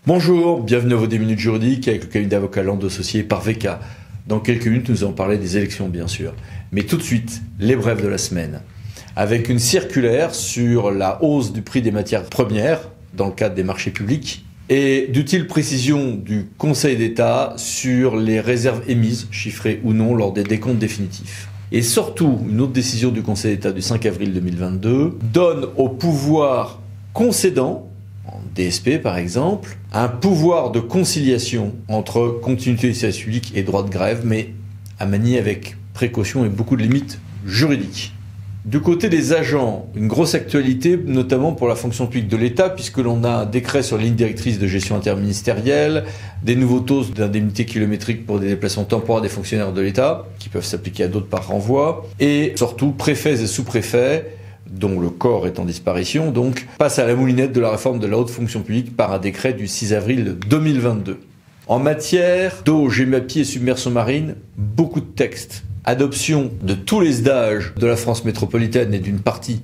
Bonjour, bienvenue à vos 10 minutes juridiques avec le cabinet d'avocats Lando Associés par VK. Dans quelques minutes, nous allons parler des élections, bien sûr. Mais tout de suite, les brèves de la semaine. Avec une circulaire sur la hausse du prix des matières premières dans le cadre des marchés publics et d'utiles précisions du Conseil d'État sur les réserves émises, chiffrées ou non, lors des décomptes définitifs. Et surtout, une autre décision du Conseil d'État du 5 avril 2022 donne au pouvoir concédant, en DSP par exemple, un pouvoir de conciliation entre continuité du service public et droit de grève, mais à manier avec précaution et beaucoup de limites juridiques. Du côté des agents, une grosse actualité, notamment pour la fonction publique de l'État, puisque l'on a un décret sur la ligne directrice de gestion interministérielle, des nouveaux taux d'indemnité kilométrique pour des déplacements temporaires des fonctionnaires de l'État, qui peuvent s'appliquer à d'autres par renvoi, et surtout préfets et sous-préfets, dont le corps est en disparition, donc passe à la moulinette de la réforme de la haute fonction publique par un décret du 6 avril 2022. En matière d'eau, GEMAPI et submersion marine, beaucoup de textes. Adoption de tous les SDAGE de la France métropolitaine et d'une partie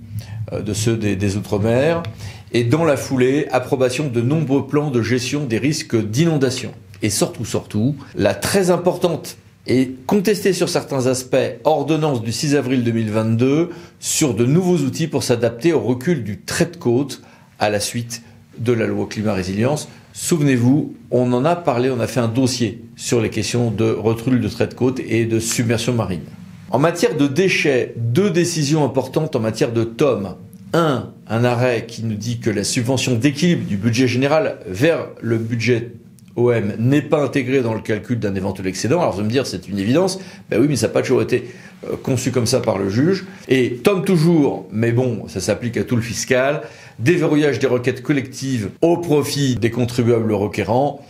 de ceux des Outre-mer. Et dans la foulée, approbation de nombreux plans de gestion des risques d'inondation. Et surtout, la très importante et contestée sur certains aspects, ordonnance du 6 avril 2022 sur de nouveaux outils pour s'adapter au recul du trait de côte à la suite de la loi climat résilience. Souvenez-vous, on en a parlé, on a fait un dossier sur les questions de recul de trait de côte et de submersion marine. En matière de déchets, deux décisions importantes en matière de TOM. Un arrêt qui nous dit que la subvention d'équilibre du budget général vers le budget OM n'est pas intégrée dans le calcul d'un éventuel excédent. Alors vous allez me dire, c'est une évidence. Ben oui, mais ça n'a pas toujours été conçu comme ça par le juge. Et TOM toujours, mais bon, ça s'applique à tout le fiscal. Déverrouillage des requêtes collectives au profit des contribuables requérants.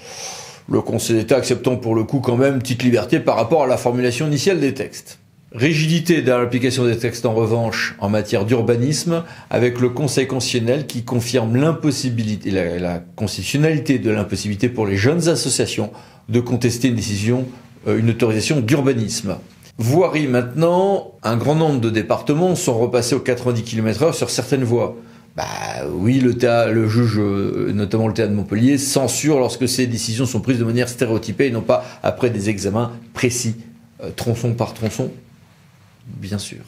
Le Conseil d'État acceptant pour le coup quand même petite liberté par rapport à la formulation initiale des textes. Rigidité dans l'application des textes en revanche en matière d'urbanisme avec le Conseil constitutionnel qui confirme l'impossibilité, la constitutionnalité de l'impossibilité pour les jeunes associations de contester une décision, une autorisation d'urbanisme. Voirie maintenant, un grand nombre de départements sont repassés aux 90 km/h sur certaines voies. Oui, le juge, notamment le théâtre de Montpellier, censure lorsque ces décisions sont prises de manière stéréotypée et non pas après des examens précis, tronçon par tronçon, bien sûr.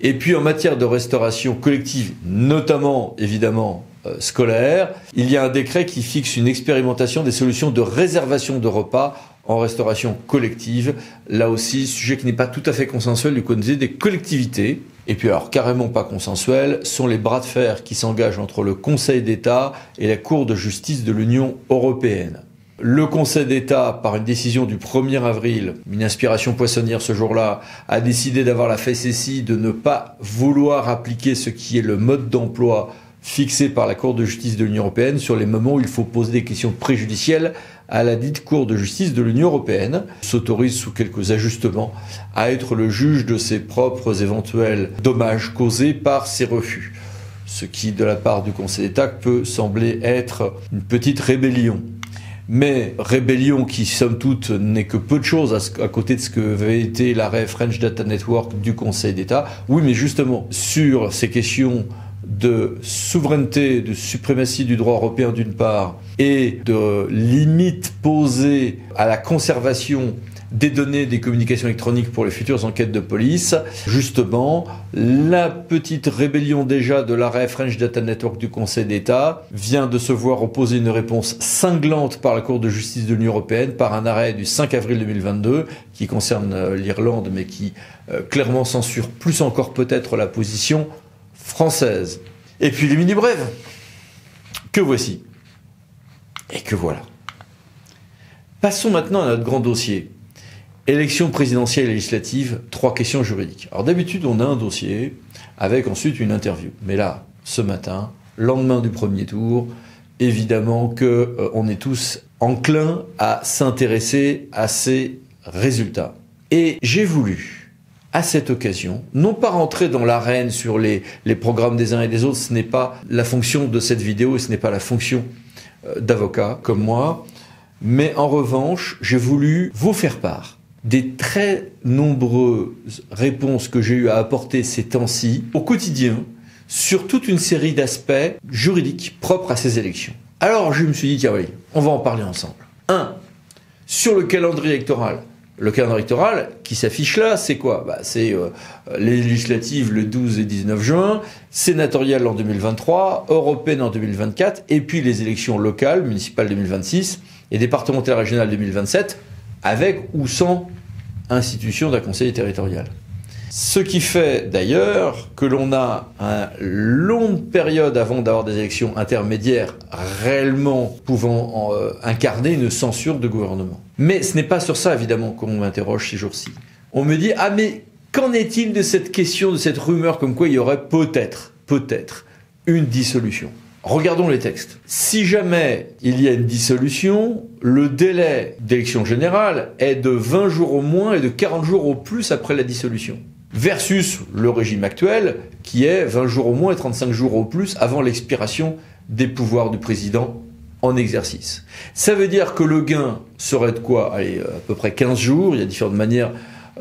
Et puis en matière de restauration collective, notamment évidemment scolaire, il y a un décret qui fixe une expérimentation des solutions de réservation de repas en restauration collective. Là aussi, sujet qui n'est pas tout à fait consensuel du côté des collectivités. Et puis alors, carrément pas consensuel, sont les bras de fer qui s'engagent entre le Conseil d'État et la Cour de justice de l'Union européenne. Le Conseil d'État, par une décision du 1er avril, une inspiration poissonnière ce jour-là, a décidé d'avoir la facétie de ne pas vouloir appliquer ce qui est le mode d'emploi fixé par la Cour de justice de l'Union européenne sur les moments où il faut poser des questions préjudicielles à la dite Cour de justice de l'Union européenne, s'autorise sous quelques ajustements à être le juge de ses propres éventuels dommages causés par ses refus. Ce qui, de la part du Conseil d'État, peut sembler être une petite rébellion. Mais rébellion qui, somme toute, n'est que peu de choses à côté de ce que avait été l'arrêt French Data Network du Conseil d'État. Oui, mais justement, sur ces questions de souveraineté, de suprématie du droit européen d'une part, et de limites posées à la conservation des données des communications électroniques pour les futures enquêtes de police, justement, la petite rébellion déjà de l'arrêt French Data Network du Conseil d'État vient de se voir opposer une réponse cinglante par la Cour de justice de l'Union européenne par un arrêt du 5 avril 2022 qui concerne l'Irlande mais qui clairement censure plus encore peut-être la position française. Et puis les mini-brèves, que voici. Et que voilà. Passons maintenant à notre grand dossier. Élection présidentielle et législative, 3 questions juridiques. Alors d'habitude, on a un dossier avec ensuite une interview. Mais là, ce matin, lendemain du premier tour, évidemment qu'on est tous enclins à s'intéresser à ces résultats. Et j'ai voulu, à cette occasion, non pas rentrer dans l'arène sur les programmes des uns et des autres, ce n'est pas la fonction de cette vidéo et ce n'est pas la fonction d'avocat comme moi, mais en revanche, j'ai voulu vous faire part des très nombreuses réponses que j'ai eu à apporter ces temps-ci au quotidien sur toute une série d'aspects juridiques propres à ces élections. Alors je me suis dit, tiens, oui, on va en parler ensemble. 1. Sur le calendrier électoral. Le calendrier électoral qui s'affiche là, c'est quoi? C'est les législatives le 12 et 19 juin, sénatoriales en 2023, européennes en 2024, et puis les élections locales, municipales 2026 et départementales régionales 2027, avec ou sans institution d'un conseil territorial. Ce qui fait d'ailleurs que l'on a une longue période avant d'avoir des élections intermédiaires réellement pouvant incarner une censure de gouvernement. Mais ce n'est pas sur ça évidemment qu'on m'interroge ces jours-ci. On me dit « Ah mais qu'en est-il de cette question, de cette rumeur comme quoi il y aurait peut-être une dissolution ?» Regardons les textes. Si jamais il y a une dissolution, le délai d'élection générale est de 20 jours au moins et de 40 jours au plus après la dissolution. Versus le régime actuel, qui est 20 jours au moins et 35 jours au plus avant l'expiration des pouvoirs du président en exercice. Ça veut dire que le gain serait de quoi? Allez, à peu près 15 jours. Il y a différentes manières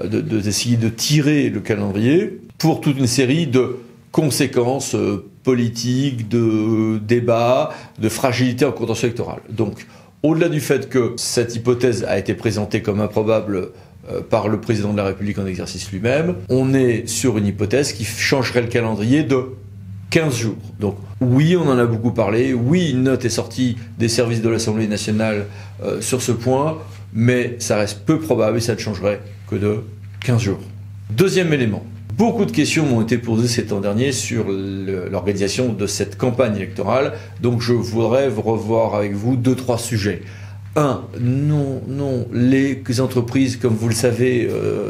d'essayer de tirer le calendrier pour toute une série de conséquences politiques, de débats, de fragilité en contentieux électoral. Donc, au-delà du fait que cette hypothèse a été présentée comme improbable par le président de la République en exercice lui-même, on est sur une hypothèse qui changerait le calendrier de 15 jours. Donc oui, on en a beaucoup parlé, oui, une note est sortie des services de l'Assemblée nationale sur ce point, mais ça reste peu probable et ça ne changerait que de 15 jours. Deuxième élément, beaucoup de questions m'ont été posées ces temps derniers sur l'organisation de cette campagne électorale, donc je voudrais revoir avec vous 2-3 sujets. 1. Non, les entreprises, comme vous le savez,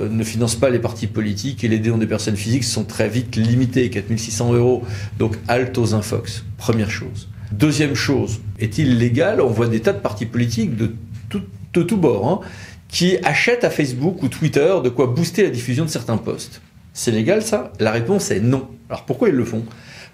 ne financent pas les partis politiques et les dons des personnes physiques sont très vite limités, 4 600 €. Donc, halte aux infox. Première chose. Deuxième chose, est-il légal? On voit des tas de partis politiques de tout bord, qui achètent à Facebook ou Twitter de quoi booster la diffusion de certains posts. C'est légal ça? La réponse est non. Alors pourquoi ils le font?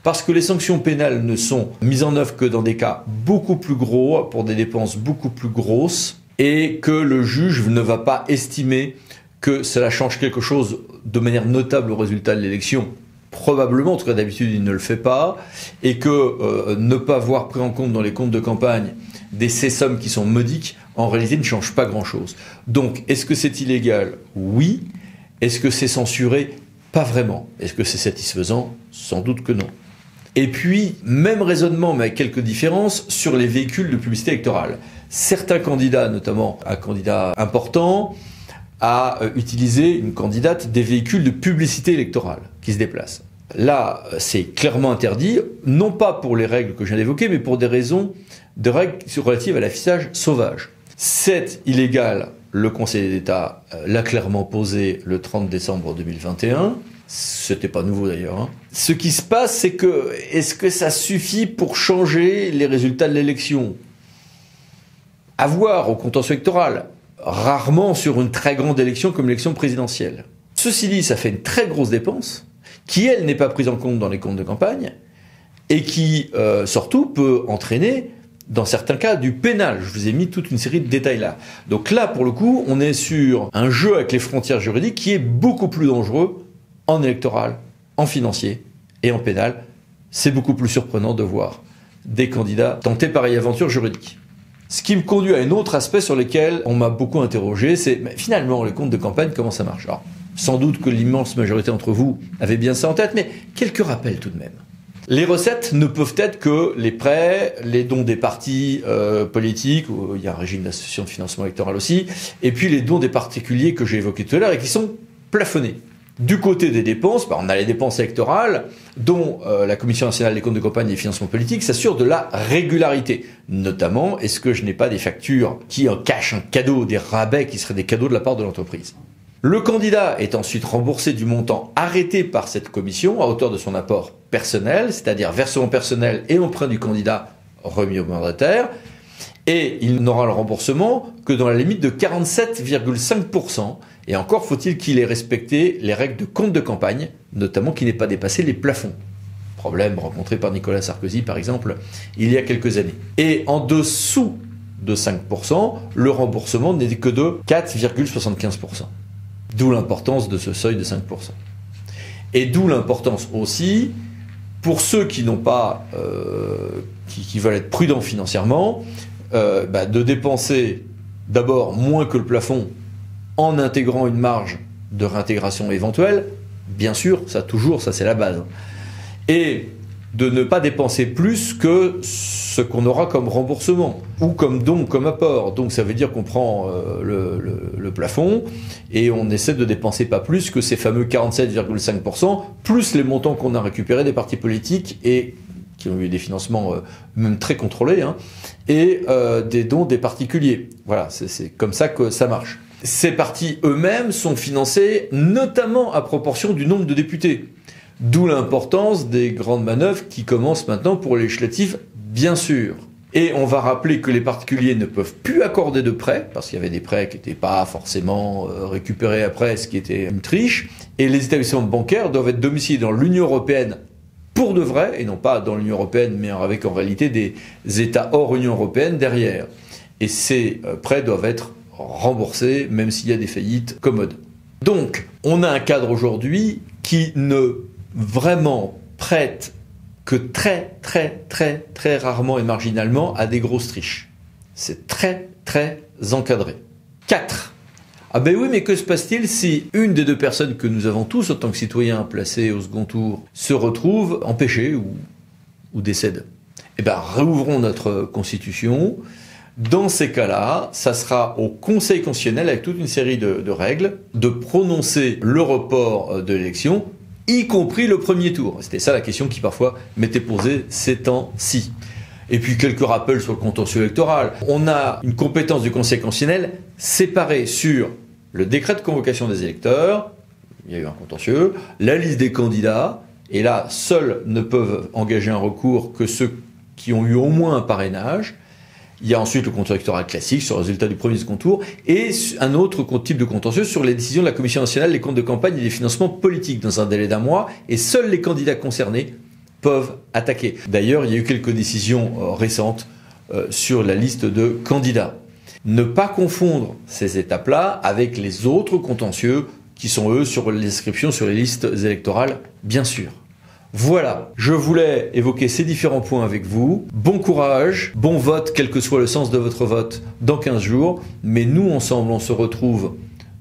Parce que les sanctions pénales ne sont mises en œuvre que dans des cas beaucoup plus gros, pour des dépenses beaucoup plus grosses, et que le juge ne va pas estimer que cela change quelque chose de manière notable au résultat de l'élection. Probablement, en tout cas d'habitude il ne le fait pas, et que ne pas avoir pris en compte dans les comptes de campagne ces sommes qui sont modiques, en réalité ne change pas grand-chose. Donc, est-ce que c'est illégal? Oui. Est-ce que c'est censuré? Pas vraiment. Est-ce que c'est satisfaisant? Sans doute que non. Et puis, même raisonnement, mais avec quelques différences, sur les véhicules de publicité électorale. Certains candidats, notamment un candidat important, a utilisé, une candidate, des véhicules de publicité électorale qui se déplacent. Là, c'est clairement interdit, non pas pour les règles que je viens d'évoquer, mais pour des raisons de règles relatives à l'affichage sauvage. C'est illégal, le Conseil d'État l'a clairement posé le 30 décembre 2021. C'était pas nouveau d'ailleurs. Ce qui se passe, c'est que, est-ce que ça suffit pour changer les résultats de l'élection? À voir au contentieux électoral. Rarement sur une très grande élection comme l'élection présidentielle. Ceci dit, ça fait une très grosse dépense, qui elle n'est pas prise en compte dans les comptes de campagne, et qui, surtout, peut entraîner, dans certains cas, du pénal. Je vous ai mis toute une série de détails là. Donc là, pour le coup, on est sur un jeu avec les frontières juridiques qui est beaucoup plus dangereux en électoral, en financier et en pénal. C'est beaucoup plus surprenant de voir des candidats tenter pareille aventure juridique. Ce qui me conduit à un autre aspect sur lequel on m'a beaucoup interrogé, c'est finalement les comptes de campagne, comment ça marche? Alors, sans doute que l'immense majorité d'entre vous avait bien ça en tête, mais quelques rappels tout de même. Les recettes ne peuvent être que les prêts, les dons des partis politiques, où il y a un régime d'association de financement électoral aussi, et puis les dons des particuliers que j'ai évoqués tout à l'heure et qui sont plafonnés. Du côté des dépenses, on a les dépenses électorales dont la Commission nationale des comptes de campagne et des financements politiques s'assure de la régularité. Notamment, est-ce que je n'ai pas des factures qui cachent un cadeau, des rabais qui seraient des cadeaux de la part de l'entreprise? Le candidat est ensuite remboursé du montant arrêté par cette commission à hauteur de son apport personnel, c'est-à-dire versement personnel et emprunt du candidat remis au mandataire, et il n'aura le remboursement que dans la limite de 47,5%. Et encore faut-il qu'il ait respecté les règles de compte de campagne, notamment qu'il n'ait pas dépassé les plafonds. Problème rencontré par Nicolas Sarkozy, par exemple, il y a quelques années. Et en dessous de 5%, le remboursement n'est que de 4,75%. D'où l'importance de ce seuil de 5%. Et d'où l'importance aussi Pour ceux qui n'ont pas, qui veulent être prudents financièrement, de dépenser d'abord moins que le plafond en intégrant une marge de réintégration éventuelle, bien sûr, ça c'est la base. Et de ne pas dépenser plus que ce qu'on aura comme remboursement, ou comme don, comme apport. Donc ça veut dire qu'on prend le plafond, et on essaie de dépenser pas plus que ces fameux 47,5%, plus les montants qu'on a récupérés des partis politiques, et qui ont eu des financements même très contrôlés, et des dons des particuliers. Voilà, c'est comme ça que ça marche. Ces partis eux-mêmes sont financés notamment à proportion du nombre de députés. D'où l'importance des grandes manœuvres qui commencent maintenant pour les législatives, bien sûr. Et on va rappeler que les particuliers ne peuvent plus accorder de prêts, parce qu'il y avait des prêts qui n'étaient pas forcément récupérés après, ce qui était une triche. Et les établissements bancaires doivent être domiciliés dans l'Union européenne pour de vrai, et non pas dans l'Union européenne, mais avec en réalité des États hors Union européenne derrière. Et ces prêts doivent être remboursés, même s'il y a des faillites commodes. Donc, on a un cadre aujourd'hui qui ne vraiment prête que très rarement et marginalement à des grosses triches. C'est très encadré. 4. Ah ben oui, mais que se passe-t-il si une des deux personnes que nous avons tous en tant que citoyens placés au second tour se retrouve empêchée ou décède? Eh bien, réouvrons notre Constitution. Dans ces cas-là, ça sera au Conseil constitutionnel, avec toute une série de règles, de prononcer le report de l'élection, y compris le premier tour. C'était ça la question qui parfois m'était posée ces temps-ci. Et puis quelques rappels sur le contentieux électoral. On a une compétence du Conseil constitutionnel séparée sur le décret de convocation des électeurs, il y a eu un contentieux, la liste des candidats, et là, seuls ne peuvent engager un recours que ceux qui ont eu au moins un parrainage. Il y a ensuite le contentieux électoral classique sur le résultat du premier et second tour, et un autre type de contentieux sur les décisions de la Commission nationale des comptes de campagne et des financements politiques dans un délai d'1 mois, et seuls les candidats concernés peuvent attaquer. D'ailleurs, il y a eu quelques décisions récentes sur la liste de candidats. Ne pas confondre ces étapes-là avec les autres contentieux qui sont, eux, sur l'inscription sur les listes électorales, bien sûr. Voilà, je voulais évoquer ces différents points avec vous. Bon courage, bon vote, quel que soit le sens de votre vote, dans 15 jours. Mais nous, ensemble, on se retrouve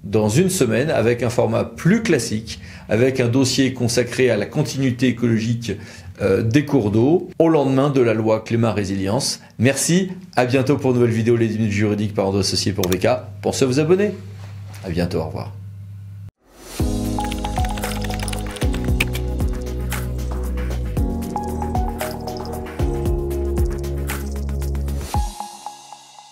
dans une semaine avec un format plus classique, avec un dossier consacré à la continuité écologique des cours d'eau, au lendemain de la loi Climat Résilience. Merci, à bientôt pour une nouvelle vidéo Les 10 minutes juridiques par André Associés pour VK. Pensez à vous abonner. À bientôt, au revoir.